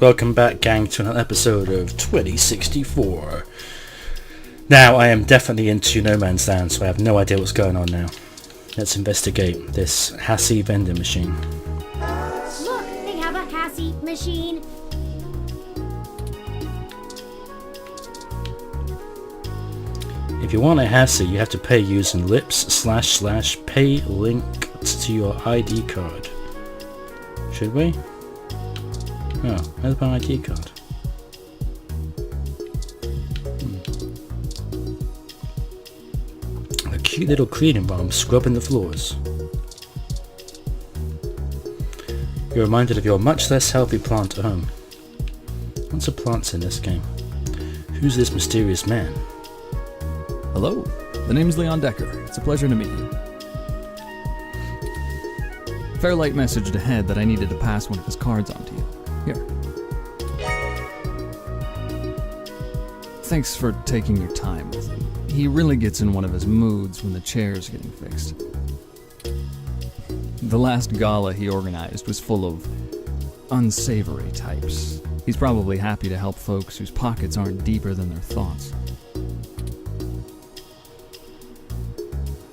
Welcome back, gang, to another episode of 2064. Now, I am definitely into No Man's Land, so I have no idea what's going on now. Let's investigate this Hassie vending machine. Look, they have a Hassie machine. If you want a Hassie, you have to pay using lips//pay linked to your ID card. Should we? Oh, where's my ID card? A cute little cleaning bomb scrubbing the floors. You're reminded of your much less healthy plant at home. Lots of plants in this game. Who's this mysterious man? Hello, the name's Leon Decker. It's a pleasure to meet you. Fairlight messaged ahead that I needed to pass one of his cards on to you. Here. Thanks for taking your time with him. He really gets in one of his moods when the chair's getting fixed. The last gala he organized was full of unsavory types. He's probably happy to help folks whose pockets aren't deeper than their thoughts.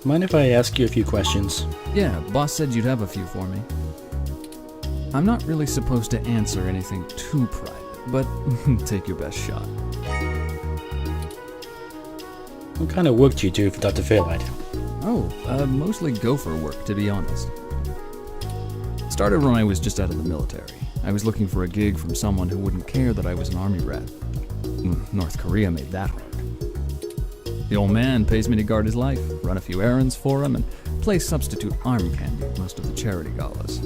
Mind if I ask you a few questions? Yeah, boss said you'd have a few for me. I'm not really supposed to answer anything too private, but take your best shot. What kind of work do you do for Dr. Fairlight? Mostly gopher work, to be honest. Started when I was just out of the military. I was looking for a gig from someone who wouldn't care that I was an army rat. North Korea made that hard. The old man pays me to guard his life, run a few errands for him, and play substitute arm candy at most of the charity galas.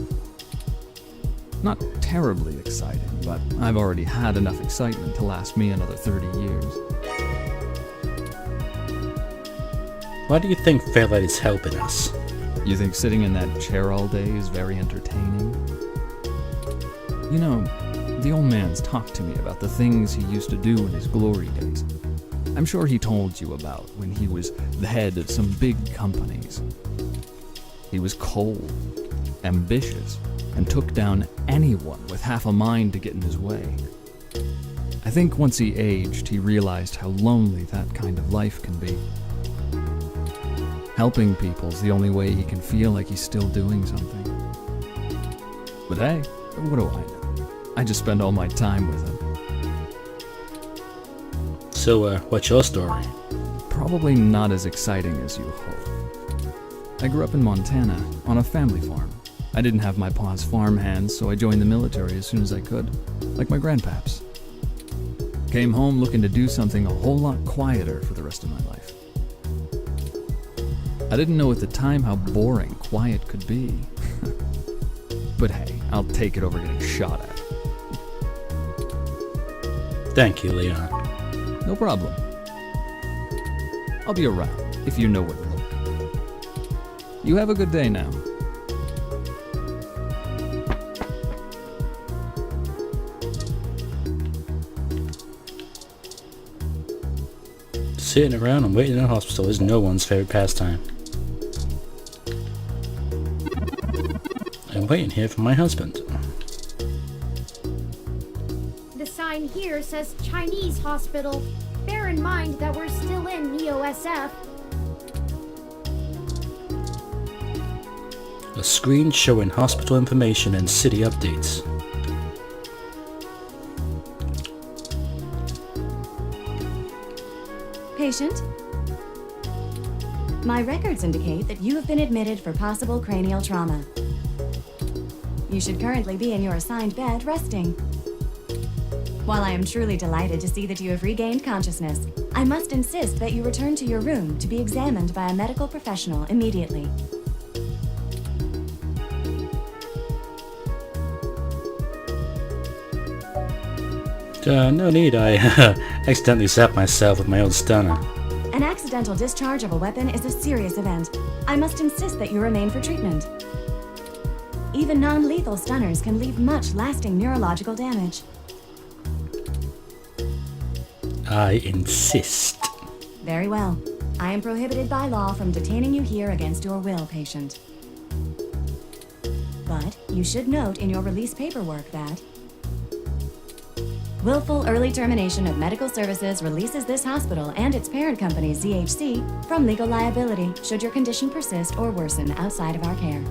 Not terribly exciting, but I've already had enough excitement to last me another 30 years. Why do you think Fairlight is helping us? You think sitting in that chair all day is very entertaining? You know, the old man's talked to me about the things he used to do in his glory days. I'm sure he told you about when he was the head of some big companies. He was cold, ambitious, and took down anyone with half a mind to get in his way. I think once he aged, he realized how lonely that kind of life can be. Helping people's the only way he can feel like he's still doing something. But hey, what do I know? I just spend all my time with him. So, what's your story? Probably not as exciting as you hope. I grew up in Montana, on a family farm. I didn't have my pa's farm hands, so I joined the military as soon as I could, like my grandpaps. Came home looking to do something a whole lot quieter for the rest of my life. I didn't know at the time how boring quiet could be. But hey, I'll take it over getting shot at. Thank you, Leon. No problem. I'll be around if you know where to look. You have a good day now. Sitting around and waiting in a hospital is no one's favorite pastime. I'm waiting here for my husband. The sign here says Chinese hospital. Bear in mind that we're still in Neo-SF. A screen showing hospital information and city updates. Patient? My records indicate that you have been admitted for possible cranial trauma. You should currently be in your assigned bed resting. While I am truly delighted to see that you have regained consciousness, I must insist that you return to your room to be examined by a medical professional immediately. No need, I accidentally zapped myself with my old stunner. An accidental discharge of a weapon is a serious event. I must insist that you remain for treatment. Even non-lethal stunners can leave much lasting neurological damage. I insist. Very well. I am prohibited by law from detaining you here against your will, patient. But you should note in your release paperwork that Willful early termination of medical services releases this hospital and its parent company, ZHC, from legal liability should your condition persist or worsen outside of our care.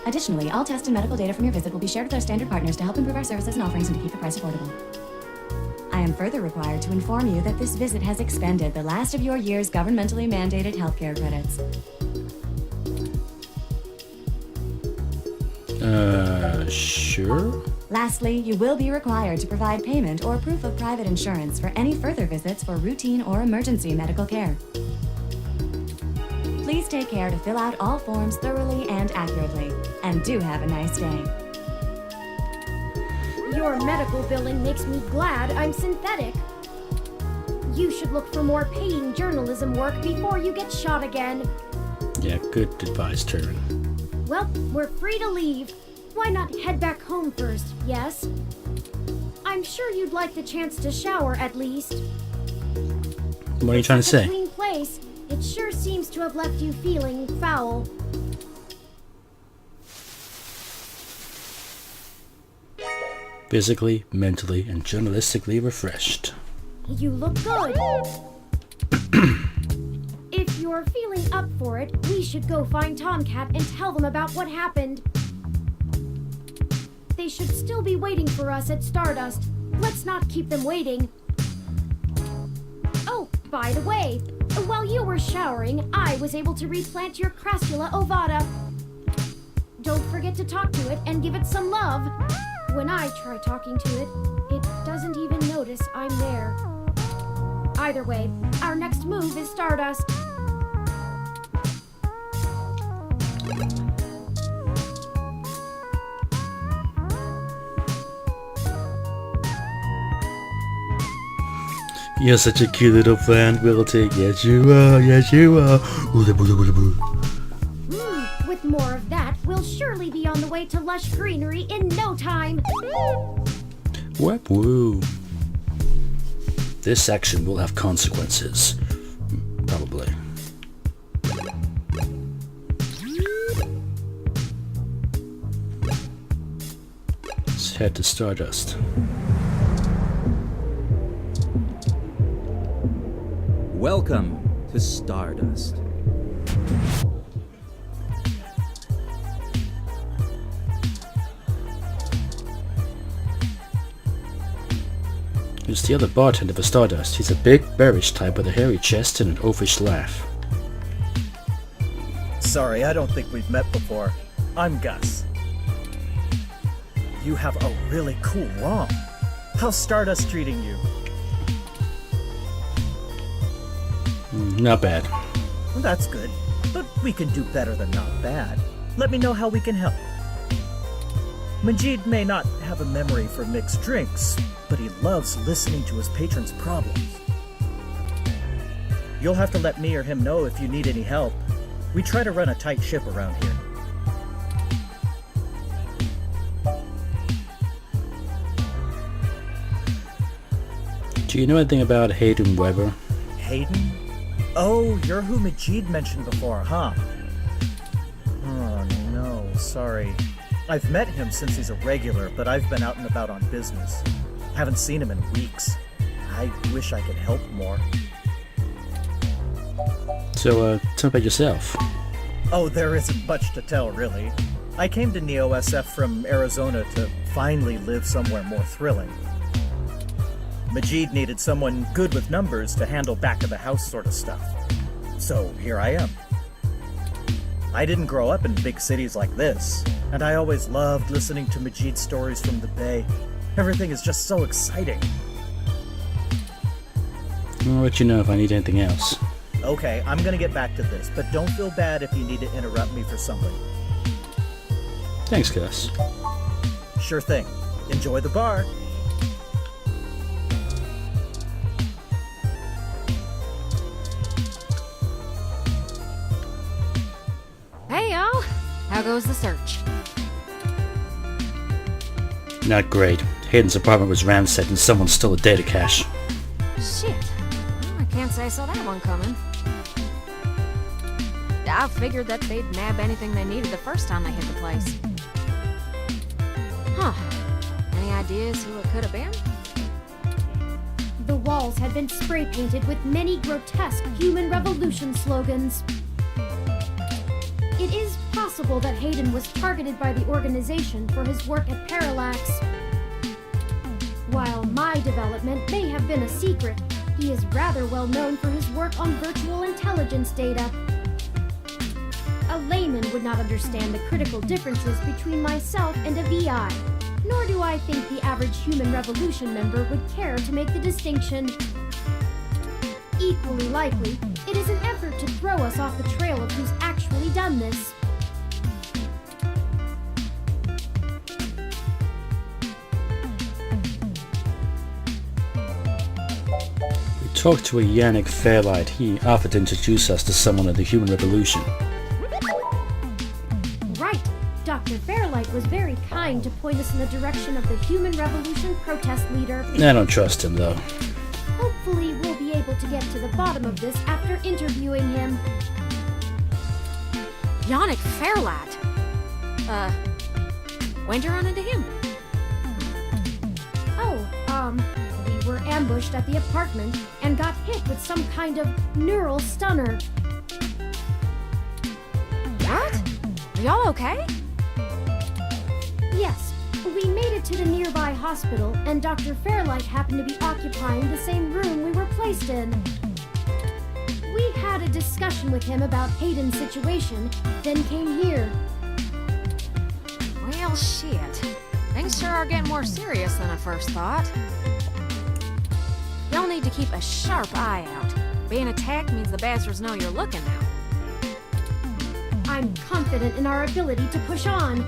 Additionally, all test and medical data from your visit will be shared with our standard partners to help improve our services and offerings and to keep the price affordable. I am further required to inform you that this visit has expended the last of your year's governmentally mandated healthcare credits. Sure? Lastly, you will be required to provide payment or proof of private insurance for any further visits for routine or emergency medical care. Please take care to fill out all forms thoroughly and accurately, and do have a nice day. Your medical billing makes me glad I'm synthetic. You should look for more paying journalism work before you get shot again. Yeah, good advice, Turing. Well, we're free to leave. Why not head back home first, yes? I'm sure you'd like the chance to shower at least. What are you trying to It's a say? clean place. It sure seems to have left you feeling foul. Physically, mentally, and journalistically refreshed. You look good. If you're feeling up for it, we should go find Tomcat and tell them about what happened. They should still be waiting for us at Stardust. Let's not keep them waiting. Oh, by the way, while you were showering, I was able to replant your Crassula ovata. Don't forget to talk to it and give it some love. When I try talking to it, it doesn't even notice I'm there. Either way, our next move is Stardust. You're such a cute little plant, Wilting. Yes, you are. Yes, you are. With more of that, we'll surely be on the way to lush greenery in no time. Whoop woo. This action will have consequences. Probably. Let's head to Stardust. Welcome to Stardust. Who's the other bartender for Stardust? He's a big, bearish type with a hairy chest and an oafish laugh. Sorry, I don't think we've met before. I'm Gus. You have a really cool ROM. How's Stardust treating you? Not bad. Well, that's good, but we can do better than not bad. Let me know how we can help. Majid may not have a memory for mixed drinks, but he loves listening to his patrons' problems. You'll have to let me or him know if you need any help. We try to run a tight ship around here. Do you know anything about Hayden Weber? Hayden? Oh, you're who Majid mentioned before, huh? Oh, no, sorry. I've met him since he's a regular, but I've been out and about on business. Haven't seen him in weeks. I wish I could help more. So, tell me about yourself. Oh, there isn't much to tell, really. I came to Neo SF from Arizona to finally live somewhere more thrilling. Majid needed someone good with numbers to handle back-of-the-house sort of stuff. So here I am. I didn't grow up in big cities like this, and I always loved listening to Majid's stories from the Bay. Everything is just so exciting. I'll let you know if I need anything else. Okay, I'm gonna get back to this, but don't feel bad if you need to interrupt me for something. Thanks, Gus. Sure thing. Enjoy the bar. Hey y'all, how goes the search? Not great. Hayden's apartment was ransacked and someone stole a data cache. Shit, I can't say I saw that one coming. I figured that they'd nab anything they needed the first time they hit the place. Huh. Any any ideas who it could have been? The walls had been spray painted with many grotesque human revolution slogans. It is possible that Hayden was targeted by the organization for his work at Parallax. While my development may have been a secret, he is rather well known for his work on virtual intelligence data. A layman would not understand the critical differences between myself and a VI, nor do I think the average human revolution member would care to make the distinction. Equally likely, it is an effort to throw us off the trail of who's actually done this. We talked to a Yannick Fairlight. He offered to introduce us to someone of the Human Revolution. Right. Dr. Fairlight was very kind to point us in the direction of the Human Revolution protest leader. I don't trust him, though. Hopefully, we'll be able to get to the bottom of this after interviewing him. Yannick Fairlight. When'd you run into him? We were ambushed at the apartment and got hit with some kind of neural stunner. What? Are y'all okay? Yes, we made it to the nearby hospital, and Dr. Fairlight happened to be occupying the same room we were placed in. We had a discussion with him about Hayden's situation, then came here. Well, shit. Things sure are getting more serious than I first thought. Y'all need to keep a sharp eye out. Being attacked means the bastards know you're looking now. I'm confident in our ability to push on.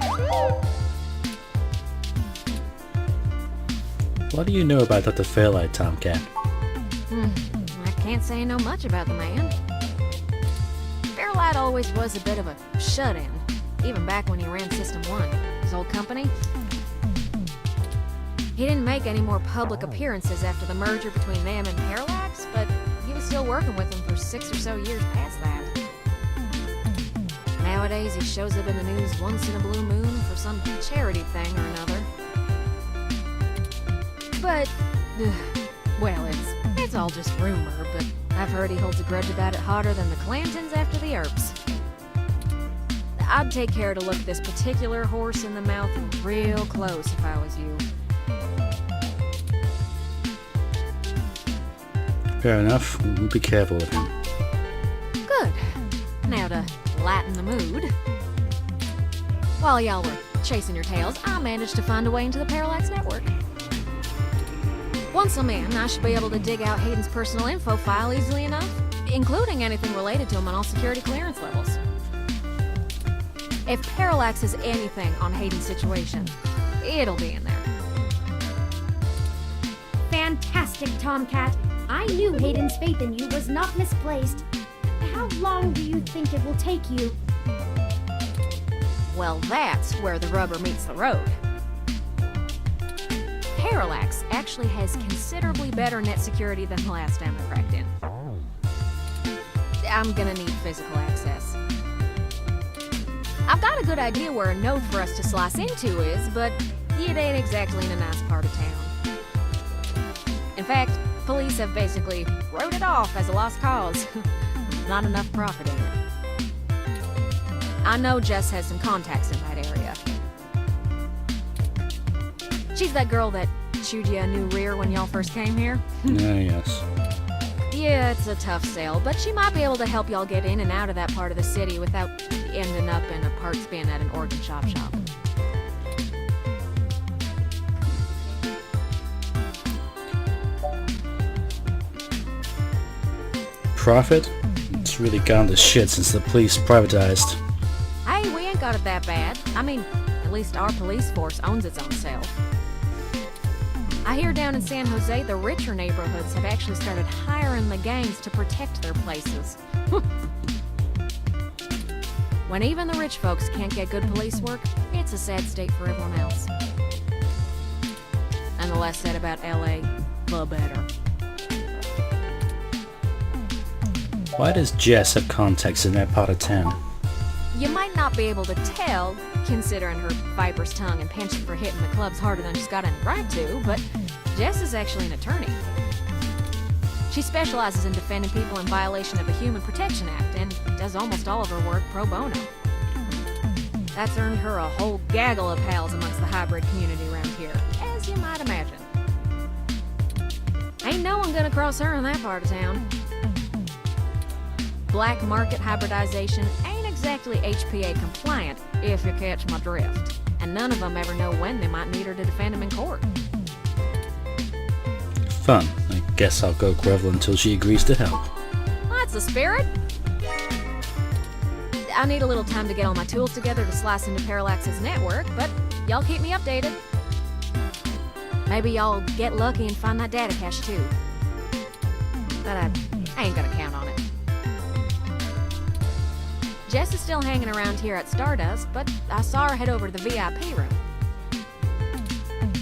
What do you know about Dr. Fairlight, Tomcat? I can't say I know much about the man. Fairlight always was a bit of a shut-in, even back when he ran System 1, his old company. He didn't make any more public appearances after the merger between them and Parallax, but he was still working with them for 6 or so years past that. Nowadays, he shows up in the news once in a blue moon for some charity thing or another. But, well, it's all just rumor, but I've heard he holds a grudge about it hotter than the Clantons after the Earps. I'd take care to look this particular horse in the mouth real close if I was you. Fair enough. We'll be careful with him. Good. Now to lighten the mood. While y'all were chasing your tails, I managed to find a way into the Parallax network. Once I'm in, I should be able to dig out Hayden's personal info file easily enough, including anything related to him on all security clearance levels. If Parallax is anything on Hayden's situation, it'll be in there. Fantastic, Tomcat. I knew Hayden's faith in you was not misplaced. How long do you think it will take you? Well, that's where the rubber meets the road. Parallax actually has considerably better net security than the last time I cracked in. I'm gonna need physical access. I've got a good idea where a node for us to slice into is, but it ain't exactly in a nice part of town. In fact, police have basically wrote it off as a lost cause. Not enough profit in it. I know Jess has some contacts in that area. She's that girl that chewed you a new rear when y'all first came here. Yes. Yeah, it's a tough sale, but she might be able to help y'all get in and out of that part of the city without ending up in a parts bin at an organ shop. Profit? It's really gone to shit since the police privatized. Hey, we ain't got it that bad. I mean, at least our police force owns its own self. I hear down in San Jose, the richer neighborhoods have actually started hiring the gangs to protect their places. When even the rich folks can't get good police work, it's a sad state for everyone else. And the less said about LA, the better. Why does Jess have contacts in that part of town? You might not be able to tell, considering her viper's tongue and penchant for hitting the clubs harder than she's got any right to, but Jess is actually an attorney. She specializes in defending people in violation of the Human Protection Act and does almost all of her work pro bono. That's earned her a whole gaggle of pals amongst the hybrid community around here, as you might imagine. Ain't no one gonna cross her in that part of town. Black market hybridization ain't exactly HPA compliant, if you catch my drift. And none of them ever know when they might need her to defend them in court. Fun. I guess I'll go grovel until she agrees to help. That's the spirit. I need a little time to get all my tools together to slice into Parallax's network, but y'all keep me updated. Maybe y'all get lucky and find that data cache too. But I ain't gonna count on it. Jess is still hanging around here at Stardust, but I saw her head over to the VIP room.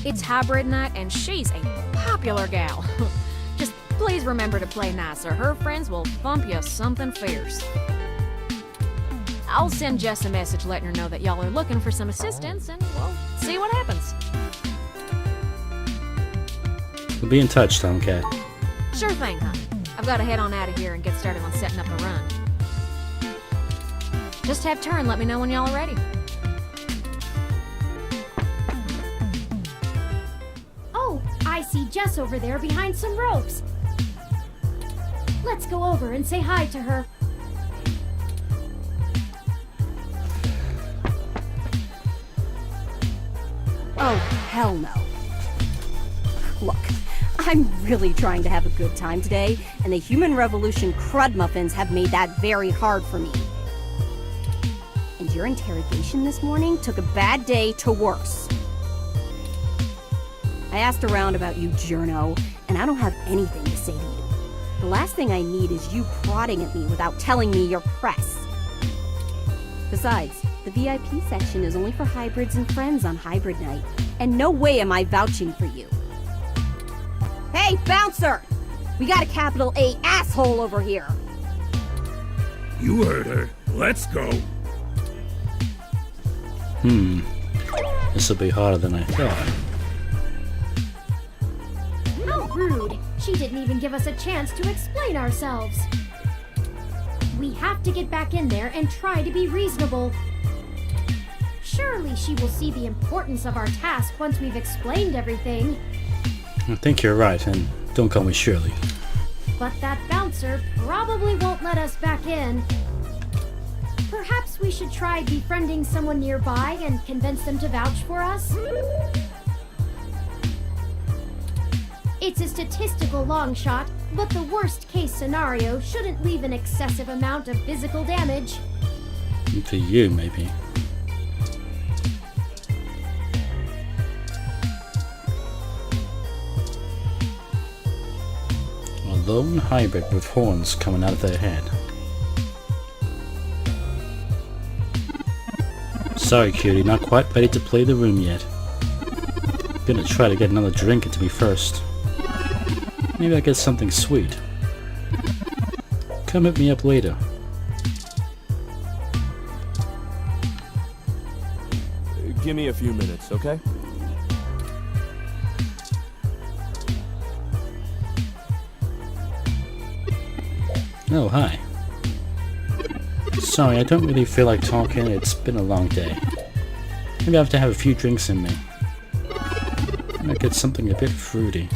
It's hybrid night and she's a popular gal. Just please remember to play nice or her friends will bump you something fierce. I'll send Jess a message letting her know that y'all are looking for some assistance and we'll see what happens. We'll be in touch, Tomcat. Sure thing, hon. I've got to head on out of here and get started on setting up the run. Just have turn, let me know when y'all are ready. Oh, I see Jess over there behind some ropes. Let's go over and say hi to her. Oh, hell no. Look, I'm really trying to have a good time today, and the Human Revolution crud muffins have made that very hard for me. And your interrogation this morning took a bad day to worse. I asked around about you, Journo, and I don't have anything to say to you. The last thing I need is you prodding at me without telling me you're press. Besides, the VIP section is only for hybrids and friends on hybrid night, and no way am I vouching for you. Hey, bouncer! We got a capital A asshole over here! You heard her. Let's go. This'll be harder than I thought. How rude! She didn't even give us a chance to explain ourselves. We have to get back in there and try to be reasonable. Surely she will see the importance of our task once we've explained everything. I think you're right, and don't call me Shirley. But that bouncer probably won't let us back in. Perhaps we should try befriending someone nearby and convince them to vouch for us? It's a statistical long shot, but the worst case scenario shouldn't leave an excessive amount of physical damage. To you, maybe. A lone hybrid with horns coming out of their head. Sorry, cutie, not quite ready to play the room yet. Gonna try to get another drink into me first. Maybe I'll get something sweet. Come hit me up later. Give me a few minutes, okay? Oh, hi. Sorry, I don't really feel like talking. It's been a long day. Maybe I have to have a few drinks in me. Maybe I get something a bit fruity.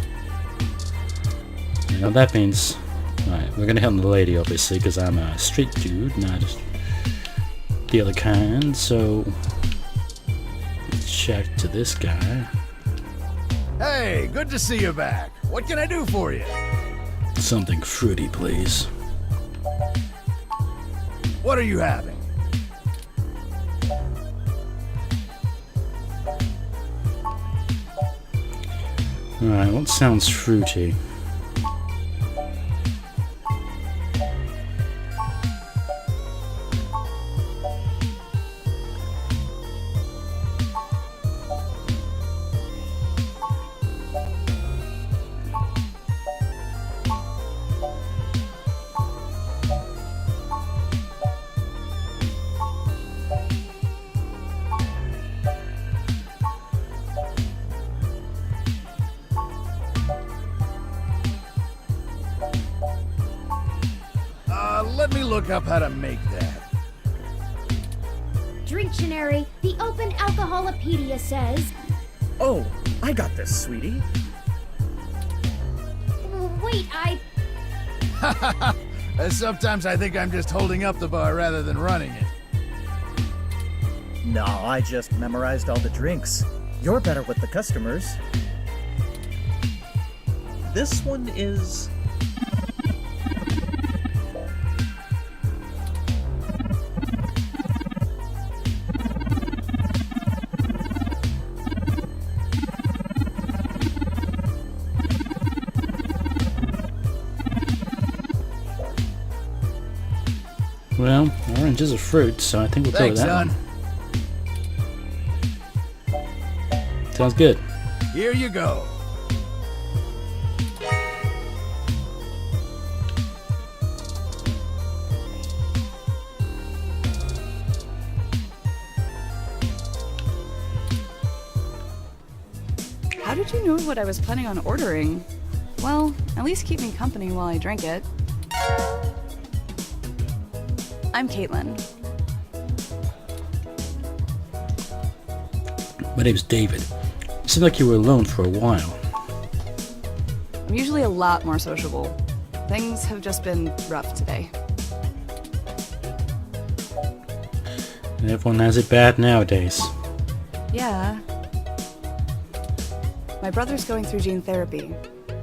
You know, that means... Alright, we're gonna hit on the lady, obviously, because I'm a street dude, not the other kind, so... Let's check to this guy. Hey, good to see you back. What can I do for you? Something fruity, please. What are you having? Alright, what sounds fruity? Let me look up how to make that. Dictionary, the Open Alcoholopedia says... Oh, I got this, sweetie. Wait, Sometimes I think I'm just holding up the bar rather than running it. No, I just memorized all the drinks. You're better with the customers. This one is... Well, orange is a fruit, so I think we'll go with that son. one. Sounds good. Here you go. How did you know what I was planning on ordering? Well, at least keep me company while I drink it. I'm Caitlin. My name's David. It seemed like you were alone for a while. I'm usually a lot more sociable. Things have just been rough today. And everyone has it bad nowadays. Yeah. My brother's going through gene therapy.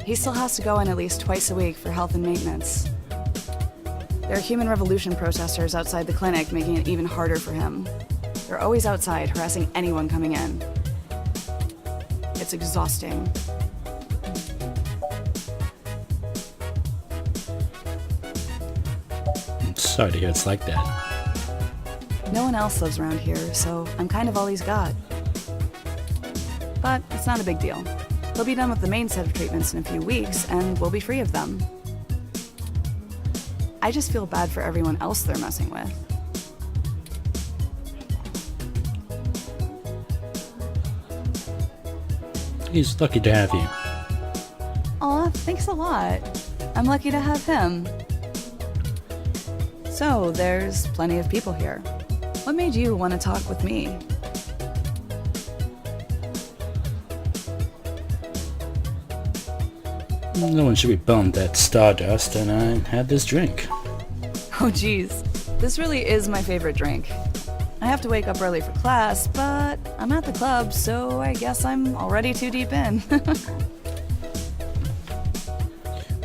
He still has to go in at least twice a week for health and maintenance. There are human revolution protesters outside the clinic, making it even harder for him. They're always outside, harassing anyone coming in. It's exhausting. I'm sorry to hear it's like that. No one else lives around here, so I'm kind of all he's got. But it's not a big deal. He'll be done with the main set of treatments in a few weeks, and we'll be free of them. I just feel bad for everyone else they're messing with. He's lucky to have you. Aw, thanks a lot. I'm lucky to have him. So, there's plenty of people here. What made you want to talk with me? No one should be bummed at Stardust, and I had this drink. Oh geez, this really is my favorite drink. I have to wake up early for class, but I'm at the club, so I guess I'm already too deep in.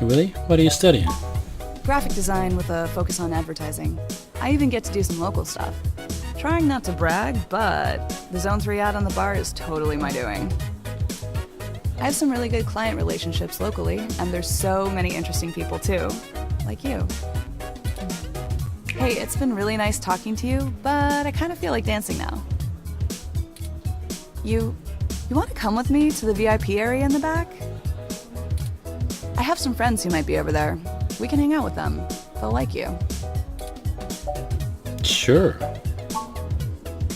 Really? What are you studying? Graphic design with a focus on advertising. I even get to do some local stuff. Trying not to brag, but the Zone 3 ad on the bar is totally my doing. I have some really good client relationships locally, and there's so many interesting people too, like you. Hey, it's been really nice talking to you, but I kind of feel like dancing now. You want to come with me to the VIP area in the back? I have some friends who might be over there. We can hang out with them. They'll like you. Sure.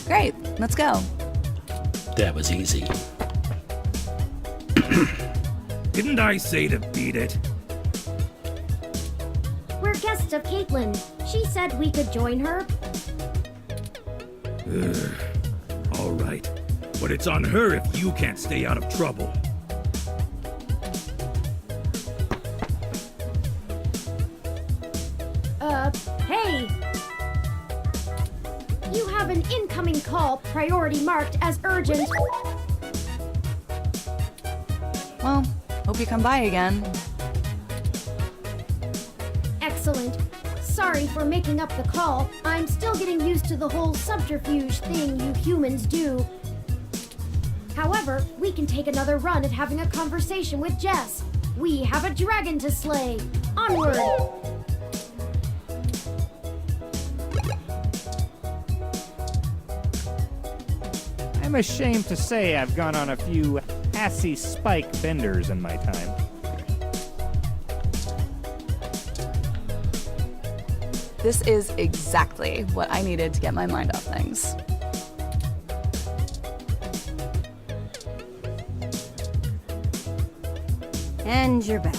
Great, let's go. That was easy. Didn't I say to beat it? We're guests of Caitlin. She said we could join her. All right. But it's on her if you can't stay out of trouble. Hey! You have an incoming call, priority marked as urgent. Well, hope you come by again. Excellent. Sorry for making up the call. I'm still getting used to the whole subterfuge thing you humans do. However, we can take another run at having a conversation with Jess. We have a dragon to slay. Onward! I'm ashamed to say I've gone on a few assy spike benders in my time. This is exactly what I needed to get my mind off things. And you're back.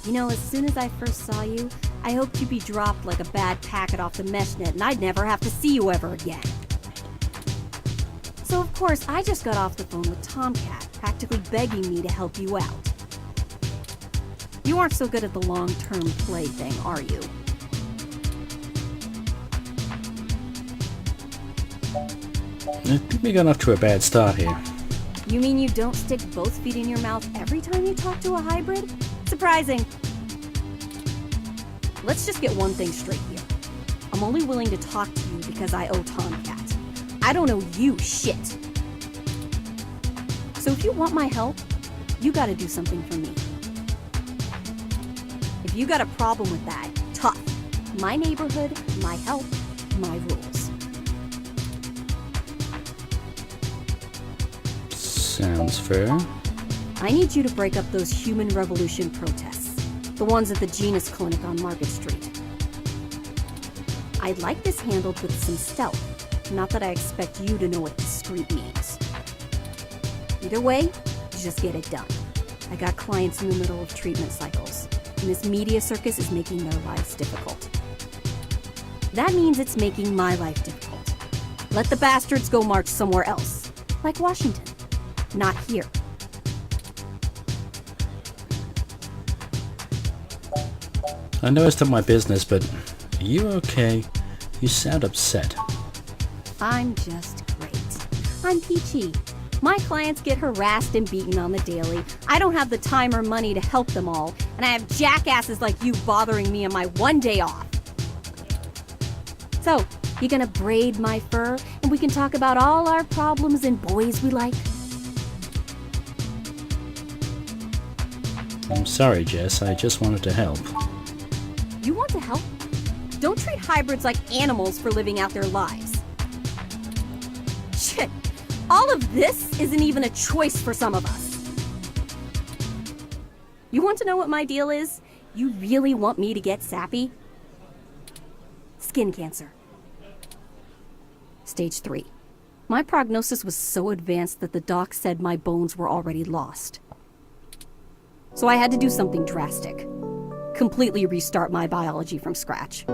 You know, as soon as I first saw you, I hoped you'd be dropped like a bad packet off the mesh net and I'd never have to see you ever again. So of course, I just got off the phone with Tomcat, practically begging me to help you out. You aren't so good at the long-term play thing, are you? I think we got off to a bad start here. You mean you don't stick both feet in your mouth every time you talk to a hybrid? Surprising. Let's just get one thing straight here. I'm only willing to talk to you because I owe Tomcat. I don't owe you shit. So if you want my help, you gotta do something for me. If you got a problem with that, tough. My neighborhood, my help, my rules. Sounds fair. I need you to break up those human revolution protests. The ones at the Genus Clinic on Market Street. I'd like this handled with some stealth. Not that I expect you to know what discreet means. Either way, you just get it done. I got clients in the middle of treatment cycles, and this media circus is making their lives difficult. That means it's making my life difficult. Let the bastards go march somewhere else, like Washington. Not here. I know it's not my business, but are you okay? You sound upset. I'm just great. I'm peachy. My clients get harassed and beaten on the daily. I don't have the time or money to help them all, and I have jackasses like you bothering me on my one day off. So, you gonna braid my fur, and we can talk about all our problems and boys we like? I'm sorry, Jess. I just wanted to help. You want to help? Don't treat hybrids like animals for living out their lives. Shit, all of this isn't even a choice for some of us. You want to know what my deal is? You really want me to get sappy? Skin cancer. Stage 3. My prognosis was so advanced that the doc said my bones were already lost. So I had to do something drastic. Completely restart my biology from scratch.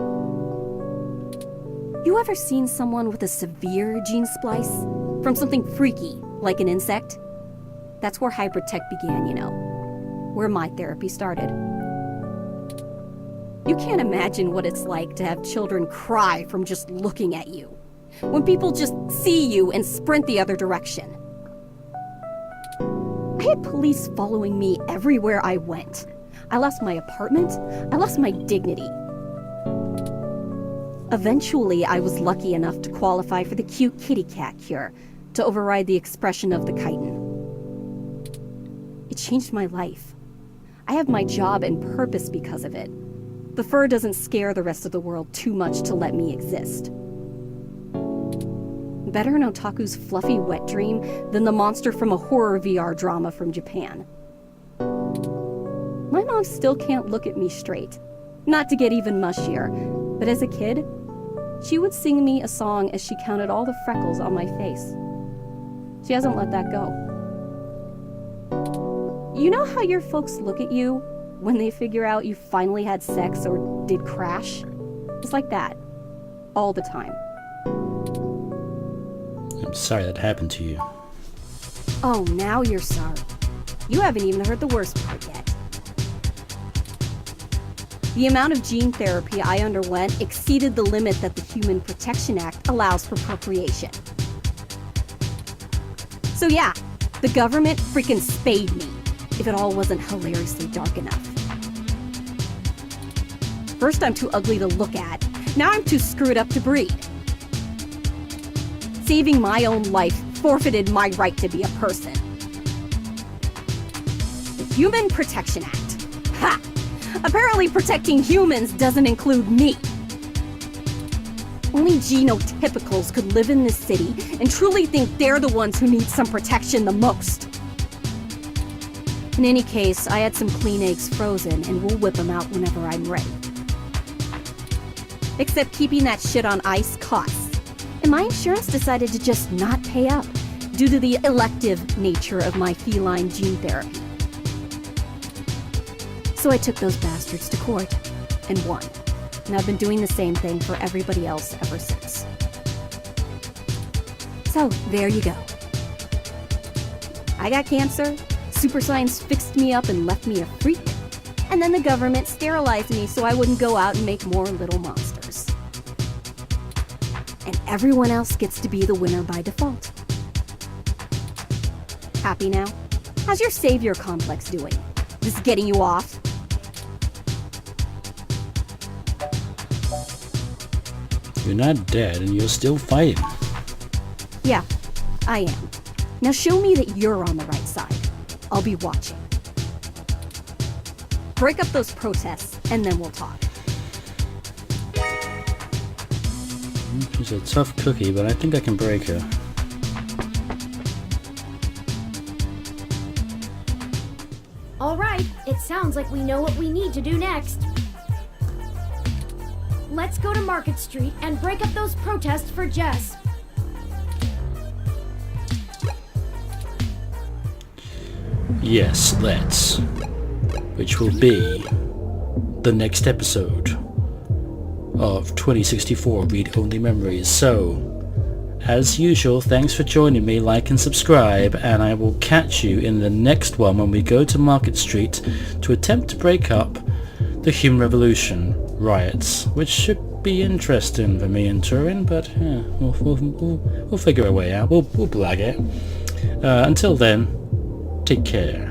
You ever seen someone with a severe gene splice? From something freaky, like an insect? That's where hybrid tech began, you know. Where my therapy started. You can't imagine what it's like to have children cry from just looking at you. When people just see you and sprint the other direction. I had police following me everywhere I went. I lost my apartment. I lost my dignity. Eventually, I was lucky enough to qualify for the cute kitty cat cure to override the expression of the chitin. It changed my life. I have my job and purpose because of it. The fur doesn't scare the rest of the world too much to let me exist. Better in Otaku's fluffy wet dream than the monster from a horror VR drama from Japan. My mom still can't look at me straight. Not to get even mushier, but as a kid, she would sing me a song as she counted all the freckles on my face. She hasn't let that go. You know how your folks look at you when they figure out you finally had sex or did crash? It's like that. All the time. I'm sorry that happened to you. Oh, now you're sorry. You haven't even heard the worst part yet. The amount of gene therapy I underwent exceeded the limit that the Human Protection Act allows for procreation. So yeah, the government freaking spayed me, if it all wasn't hilariously dark enough. First I'm too ugly to look at, now I'm too screwed up to breed. Saving my own life forfeited my right to be a person. The Human Protection Act. Ha! Apparently protecting humans doesn't include me. Only genotypicals could live in this city and truly think they're the ones who need some protection the most. In any case, I had some clean eggs frozen and we'll whip them out whenever I'm ready. Except keeping that shit on ice costs. And my insurance decided to just not pay up due to the elective nature of my feline gene therapy. So I took those bastards to court and won. And I've been doing the same thing for everybody else ever since. So, there you go. I got cancer, super science fixed me up and left me a freak, and then the government sterilized me so I wouldn't go out and make more little monsters. And everyone else gets to be the winner by default. Happy now? How's your savior complex doing? This getting you off? You're not dead and you're still fighting. Yeah, I am. Now show me that you're on the right side. I'll be watching. Break up those protests, and then we'll talk. She's a tough cookie, but I think I can break her. All right, it sounds like we know what we need to do next. Let's go to Market Street and break up those protests for Jess. Yes, let's. Which will be the next episode of 2064 Read Only Memories. So, as usual, thanks for joining me, like and subscribe, and I will catch you in the next one when we go to Market Street to attempt to break up the Human Revolution riots, which should be interesting for me and Turing, but yeah, we'll figure a way out. We'll blag it. Until then, take care.